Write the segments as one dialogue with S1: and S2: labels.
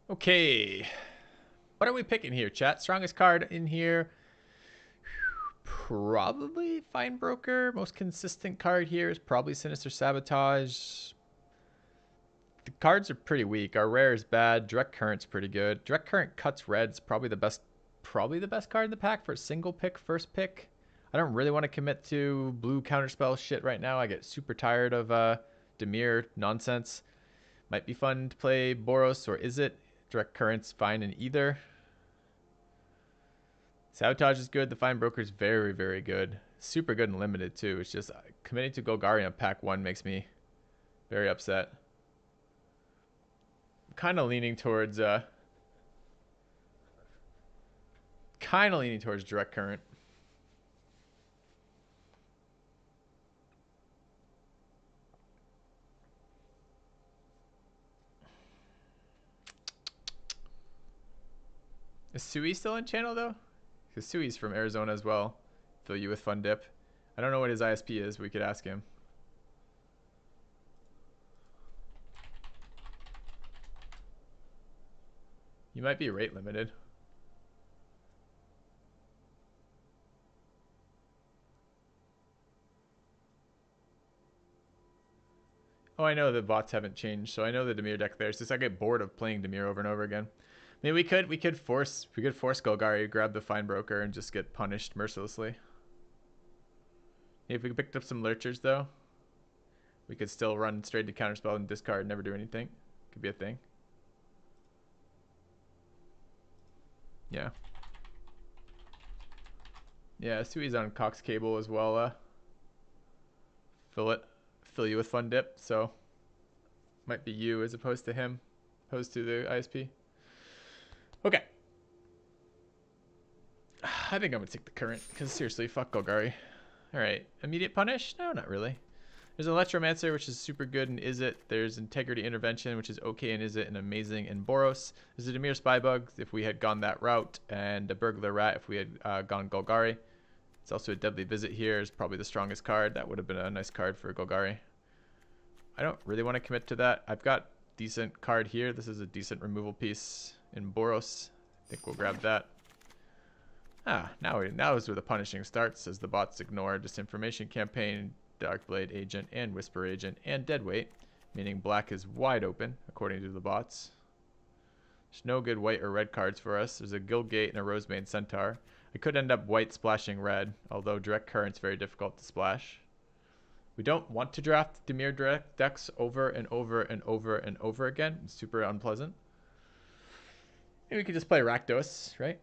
S1: Okay. What are we picking here, chat? Strongest card in here. Probably Fine Broker. Most consistent card here is probably Sinister Sabotage. The cards are pretty weak. Our rare is bad. Direct Current's pretty good. Direct Current cuts red's probably the best card in the pack for a single pick, first pick. I don't really want to commit to blue counterspell shit right now. I get super tired of Dimir nonsense. Might be fun to play Boros, or is it? Direct Current's fine in either. Sabotage is good. The Fine Broker is very, very good. Super good and limited too. It's just committing to Golgari on pack 1 makes me very upset. I'm kind of leaning towards Direct Current. Is Sui still on channel though? Because Sui's from Arizona as well. Fill you with fun dip. I don't know what his ISP is. We could ask him. You might be rate limited. Oh, I know the bots haven't changed, so I know the Dimir deck there. It's just I get bored of playing Dimir over and over again. Maybe we could force Golgari, grab the Fine Broker, and just get punished mercilessly. If we picked up some Lurchers though, we could still run straight to counterspell and discard and never do anything. Could be a thing. Yeah. Yeah, Sui's on Cox Cable as well. Fill you with fun dip, so might be you as opposed to him, opposed to the ISP. Okay. I think I'm gonna take the current, because seriously, fuck Golgari. Alright, immediate punish? No, not really. There's an Electromancer, which is super good in Izzet. There's Integrity Intervention, which is okay in Izzet and amazing in Boros. There's a Dimir Spybug if we had gone that route, and a Burglar Rat if we had gone Golgari. It's also a Deadly Visit here. It's probably the strongest card. That would have been a nice card for Golgari. I don't really want to commit to that. I've got decent card here. This is a decent removal piece in Boros. I think we'll grab that. Now is where the punishing starts, as the bots ignore Disinformation Campaign, Darkblade Agent, and Whisper Agent, and Deadweight, meaning black is wide open, according to the bots. There's no good white or red cards for us. There's a Guildgate and a Rosemane Centaur. I could end up white splashing red, although Direct Current's very difficult to splash. We don't want to draft Dimir direct decks over and over and over and over again. It's super unpleasant. And we could just play Rakdos, right?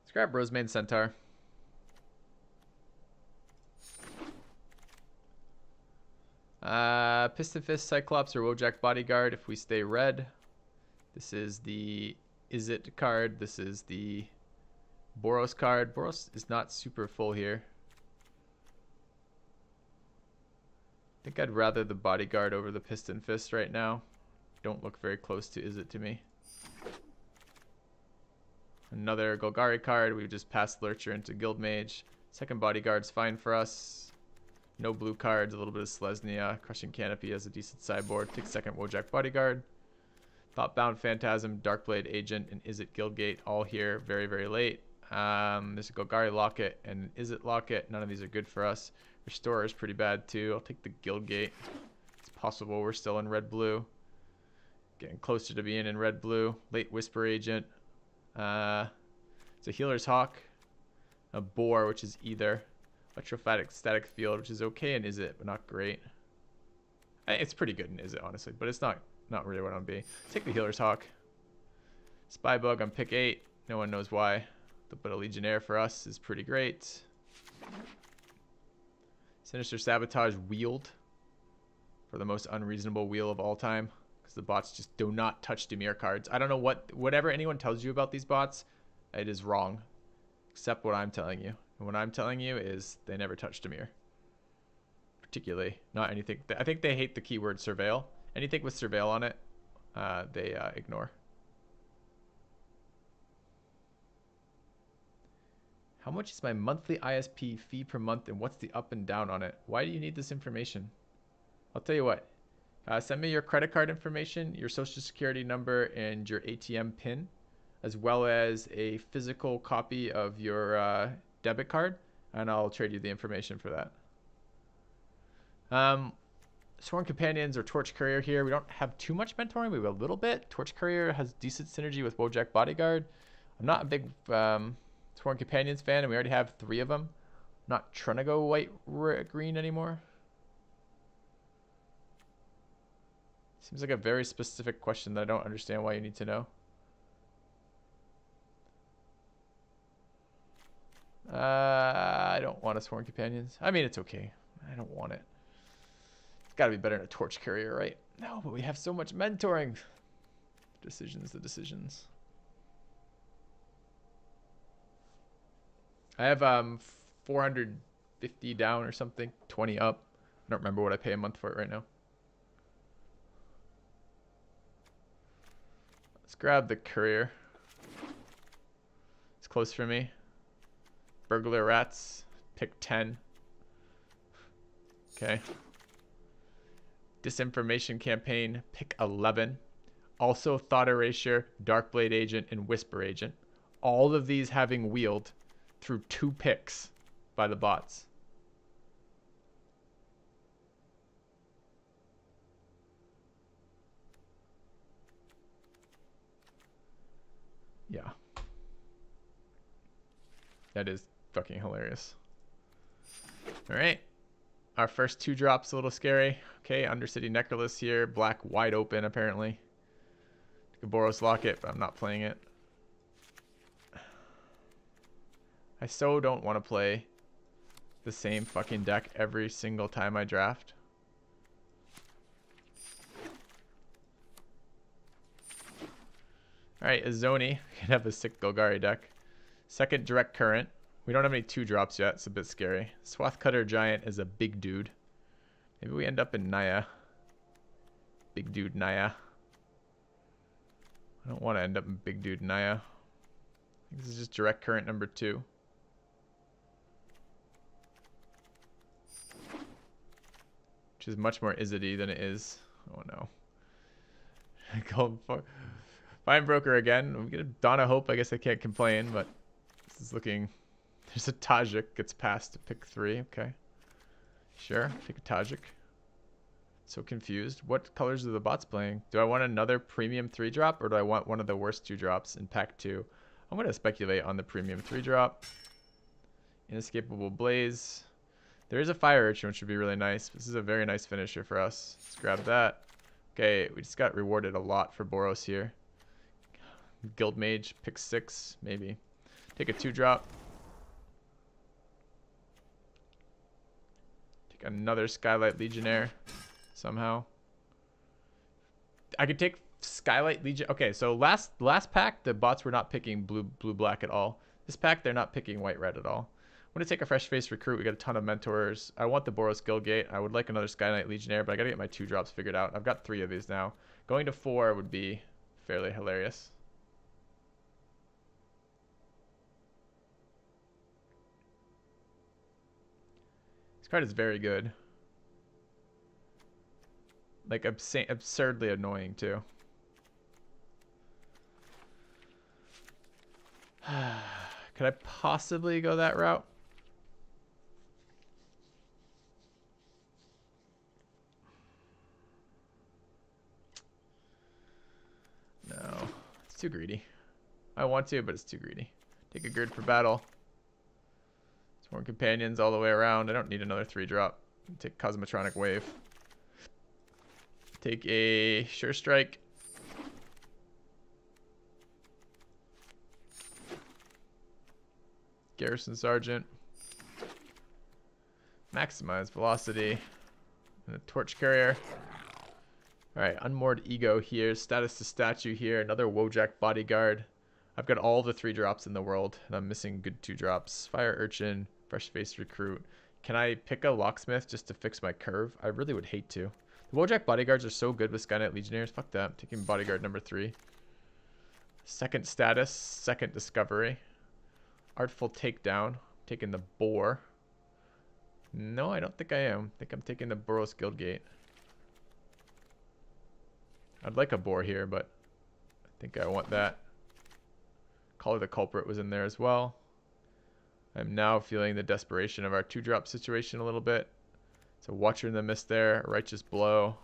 S1: Let's grab Rosemane Centaur. Piston Fist, Cyclops, or Wojak Bodyguard if we stay red. This is the Izzet card. This is the Boros card. Boros is not super full here. I think I'd rather the Bodyguard over the Piston Fist right now. Don't look very close to Izzet to me. Another Golgari card. We just passed Lurcher into Guildmage. Second Bodyguard's fine for us. No blue cards. A little bit of Selesnya. Crushing Canopy as a decent sideboard. Take second Wojak Bodyguard. Thoughtbound Phantasm, Darkblade Agent, and Izzet Guildgate all here very, very late. There's a Golgari Locket and an Izzet Locket. None of these are good for us. Restorer is pretty bad too. I'll take the Guildgate. It's possible we're still in red-blue. Getting closer to being in red-blue. Late Whisper Agent. It's a Healer's Hawk. A Boar, which is either. Electrophatic Static Field, which is okay in Izzet, but not great. It's pretty good in Izzet, honestly, but it's not really what I'm be. Take the Healer's Hawk. Spybug on pick 8. No one knows why. But a Legionnaire for us is pretty great. Sinister Sabotage wheeled for the most unreasonable wheel of all time, because the bots just do not touch Dimir cards. I don't know whatever anyone tells you about these bots, it is wrong, except what I'm telling you. And what I'm telling you is they never touch Dimir. Particularly, not anything. I think they hate the keyword surveil, Anything with surveil on it, they ignore. How much is my monthly ISP fee per month and what's the up and down on it? Why do you need this information? I'll tell you what. Send me your credit card information, your social security number, and your ATM PIN, as well as a physical copy of your debit card, and I'll trade you the information for that. Sworn Companions or Torch Courier here. We don't have too much mentoring. We have a little bit. Torch Courier has decent synergy with Wojak Bodyguard. I'm not a big Sworn Companions fan, and we already have 3 of them. I'm not trying to go white, green anymore. Seems like a very specific question that I don't understand why you need to know. I don't want a Sworn Companions. I mean, it's okay. I don't want it. It's got to be better than a Torch Courier, right? No, but we have so much mentoring. Decisions, the decisions. I have 450 down or something, 20 up. I don't remember what I pay a month for it right now. Let's grab the Courier. It's close for me. Burglar Rats, pick 10. Okay. Disinformation Campaign, pick 11. Also Thought Erasure, Darkblade Agent, and Whisper Agent. All of these having wheeled through 2 picks by the bots. Yeah. That is fucking hilarious. All right. Our first 2 drops a little scary. Okay, Undercity Necrolis here. Black wide open, apparently. Boros Locket, but I'm not playing it. I so don't want to play the same fucking deck every single time I draft. Alright, Azoni can have a sick Golgari deck. Second, Direct Current. We don't have any 2 drops yet. It's a bit scary. Swath Cutter Giant is a big dude. Maybe we end up in Naya. Big dude Naya. I don't want to end up in big dude Naya. I think this is just Direct Current number 2. Which is much more Izzity than it is. Oh no. Gold Fine Broker again. We get a Dawn of Hope. I guess I can't complain, but this is looking. There's a Tajik. Gets passed to pick 3. Okay. Sure. Pick a Tajik. So confused. What colors are the bots playing? Do I want another premium 3 drop or do I want one of the worst 2 drops in pack 2? I'm going to speculate on the premium 3 drop. Inescapable Blaze. There is a Fire Urchin, which would be really nice. This is a very nice finisher for us. Let's grab that. Okay, we just got rewarded a lot for Boros here. Guild Mage, pick 6, maybe. Take a 2 drop. Take another Skylight Legionnaire somehow. I could take Skylight Legion. Okay, so last pack, the bots were not picking blue-black at all. This pack, they're not picking white-red at all. I'm going to take a fresh face recruit. We got a ton of mentors. I want the Boros Guildgate. I would like another Skylight Legionnaire, but I got to get my 2 drops figured out. I've got 3 of these now. Going to 4 would be fairly hilarious. This card is very good. Like absurdly annoying too. Could I possibly go that route? No, it's too greedy. I want to, but it's too greedy. Take a Gird for battle. Sworn Companions all the way around. I don't need another 3 drop. Take Cosmotronic Wave. Take a Sure Strike. Garrison Sergeant. Maximize Velocity. And a Torch Courier. Alright, Unmoored Ego here. Status to Statue here. Another Wojak Bodyguard. I've got all the 3 drops in the world, and I'm missing good 2 drops. Fire Urchin. Fresh Face Recruit. Can I pick a Locksmith just to fix my curve? I really would hate to. The Wojak bodyguards are so good with Skynet Legionnaires. Fuck that. I'm taking bodyguard number 3. Second status, second discovery. Artful takedown. Taking the boar. No, I don't think I am. I think I'm taking the Boros Guildgate. I'd like a boar here, but I think I want that. Call of the Culprit was in there as well. I'm now feeling the desperation of our 2-drop situation a little bit. So Watcher in the Mist there, Righteous Blow.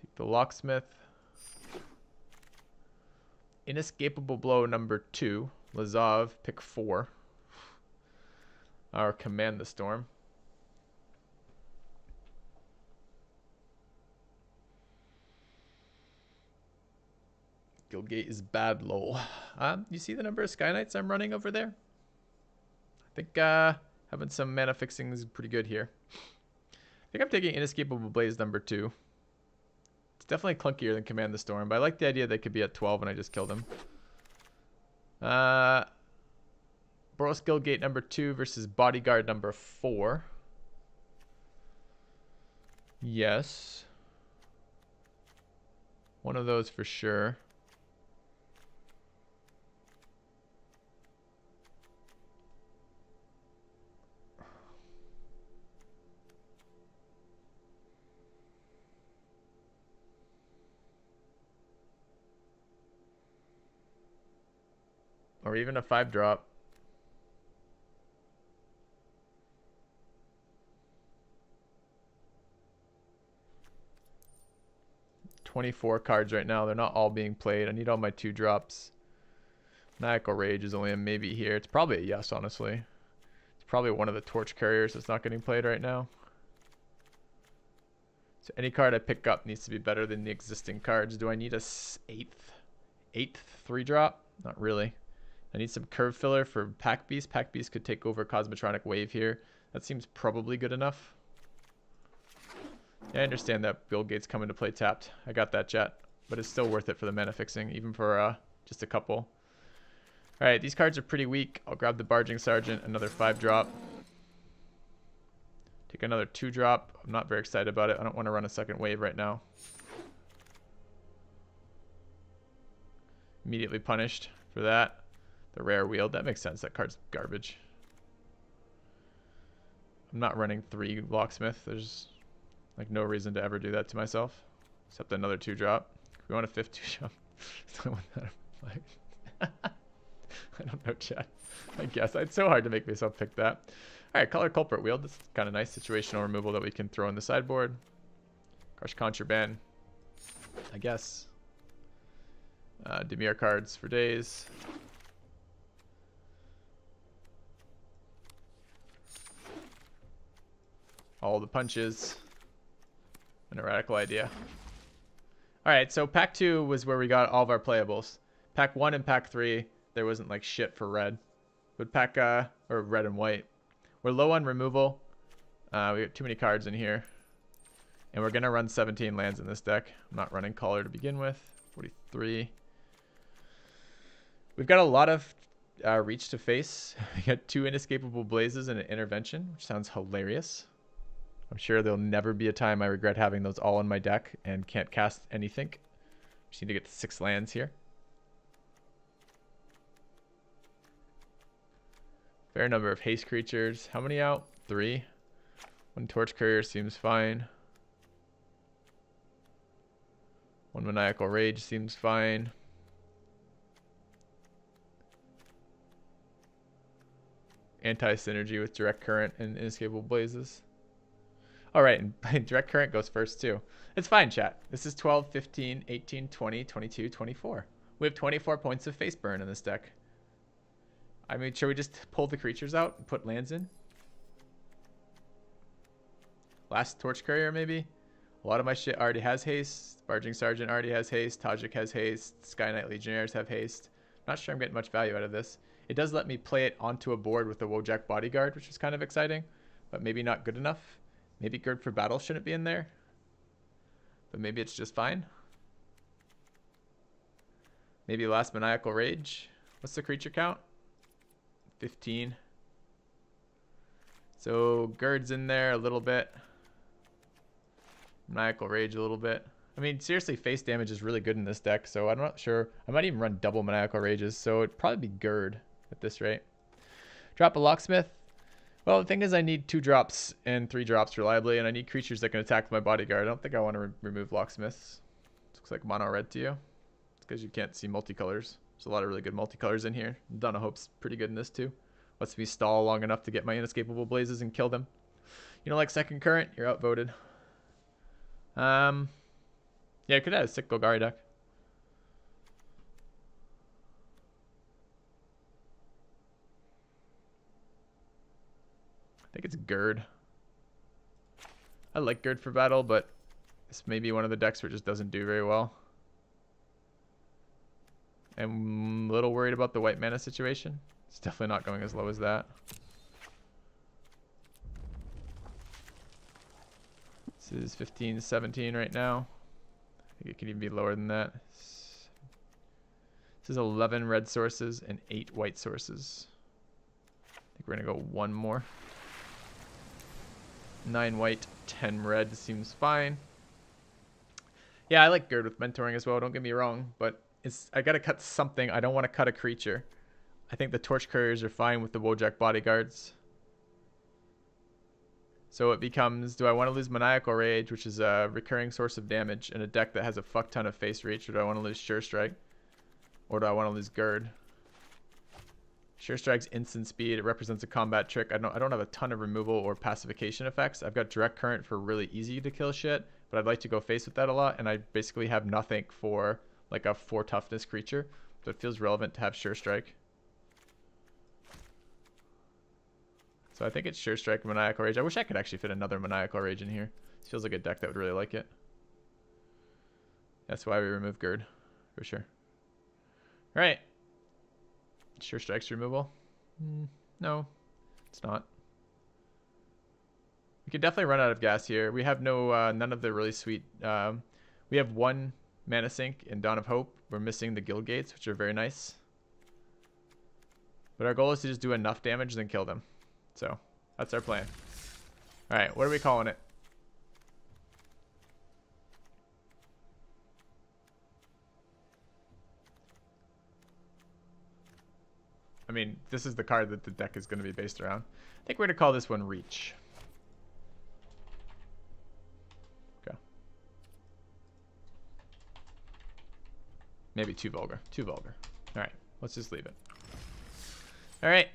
S1: Take the Locksmith. Inescapable Blow number 2. Lazov, pick 4. Or Command the Storm. Guildgate is bad, lol. You see the number of Sky Knights I'm running over there? I think having some mana fixing is pretty good here. I think I'm taking Inescapable Blaze number 2. It's definitely clunkier than Command the Storm, but I like the idea they could be at 12 and I just killed him. Boros Guildgate number 2 versus Bodyguard number 4. Yes. One of those for sure. Or even a 5-drop. $24 cards right now. They're not all being played. I need all my 2-drops. Maniacal Rage is only a maybe here. It's probably a yes, honestly. It's probably one of the Torch Carriers that's not getting played right now. So any card I pick up needs to be better than the existing cards. Do I need a eighth 3-drop? Not really. I need some curve filler for Pack Beast. Pack Beast could take over Cosmotronic Wave here. That seems probably good enough. Yeah, I understand that Guildgate's coming to play tapped. I got that, chat. But it's still worth it for the mana fixing, even for just a couple. Alright, these cards are pretty weak. I'll grab the Barging Sergeant, another 5-drop. Take another 2-drop. I'm not very excited about it. I don't want to run a second wave right now. Immediately punished for that. The Rare Wield. That makes sense. That card's garbage. I'm not running 3 Locksmith. There's like no reason to ever do that to myself. Except another 2-drop. We want a 5th 2-drop. I don't know, chat. I guess. It's so hard to make myself pick that. Alright, Color Culprit Wield. This is kind of nice situational removal that we can throw in the sideboard. Crush Contraband. I guess. Dimir cards for days. All the punches. An radical idea. Alright, so pack 2 was where we got all of our playables. Pack 1 and pack 3, there wasn't like shit for red. But pack, or red and white. We're low on removal. We got too many cards in here. And we're gonna run 17 lands in this deck. I'm not running Caller to begin with. 43. We've got a lot of reach to face. We got 2 Inescapable Blazes and an Intervention, which sounds hilarious. I'm sure there'll never be a time I regret having those all in my deck and can't cast anything. Just need to get to 6 lands here. Fair number of haste creatures. How many out? 3. 1 Torch Courier seems fine. 1 Maniacal Rage seems fine. Anti-synergy with Direct Current and Inescapable Blazes. Alright, and Direct Current goes first too. It's fine, chat. This is 12, 15, 18, 20, 22, 24. We have 24 points of face burn in this deck. I mean, should we just pull the creatures out and put lands in? Last Torch Courier, maybe? A lot of my shit already has haste. Barging Sergeant already has haste. Tajik has haste. Sky Knight Legionnaires have haste. Not sure I'm getting much value out of this. It does let me play it onto a board with the Wojak Bodyguard, which is kind of exciting, but maybe not good enough. Maybe Gird for Battle shouldn't be in there, but maybe it's just fine. Maybe last Maniacal Rage. What's the creature count? 15. So Gird's in there a little bit. Maniacal Rage a little bit. I mean, seriously, face damage is really good in this deck, so I'm not sure. I might even run double Maniacal Rages, so it'd probably be Gird at this rate. Drop a Locksmith. Well, the thing is I need 2 drops and 3 drops reliably, and I need creatures that can attack my bodyguard. I don't think I want to remove Locksmiths. Looks like mono red to you. It's because you can't see multicolors. There's a lot of really good multicolors in here. Donna Hope's pretty good in this too. Lets me stall long enough to get my inescapable blazes and kill them. You don't like second current? You're outvoted. Yeah, I could have a sick Golgari deck. I think it's Gird. I like Gird for battle, but this may be one of the decks where it just doesn't do very well. I'm a little worried about the white mana situation. It's definitely not going as low as that. This is 15, 17 right now. I think it could even be lower than that. This is 11 red sources and 8 white sources. I think we're going to go one more. 9 white, 10 red seems fine. Yeah, I like Gird with mentoring as well, don't get me wrong, but I got to cut something. I don't want to cut a creature. I think the Torch Couriers are fine with the Wojak Bodyguards. So it becomes, do I want to lose Maniacal Rage, which is a recurring source of damage in a deck that has a fuck ton of face reach, or do I want to lose Sure Strike? Or do I want to lose Gird? Sure Strike's instant speed. It represents a combat trick. I don't have a ton of removal or pacification effects. I've got Direct Current for really easy to kill shit, but I'd like to go face with that a lot, and I basically have nothing for like a 4 toughness creature, so it feels relevant to have Sure Strike. So I think it's Sure Strike and Maniacal Rage. I wish I could actually fit another Maniacal Rage in here. This feels like a deck that would really like it. That's why we remove Gird, for sure. All right. Sure Strike's removal? No, it's not. We could definitely run out of gas here. We have none of the really sweet. We have 1 mana sink in Dawn of Hope. We're missing the Guild Gates, which are very nice. But our goal is to just do enough damage, then kill them. So that's our plan. All right, what are we calling it? I mean, this is the card that the deck is going to be based around. I think we're going to call this one Reach. Okay. Maybe too vulgar. Too vulgar. All right, let's just leave it. All right.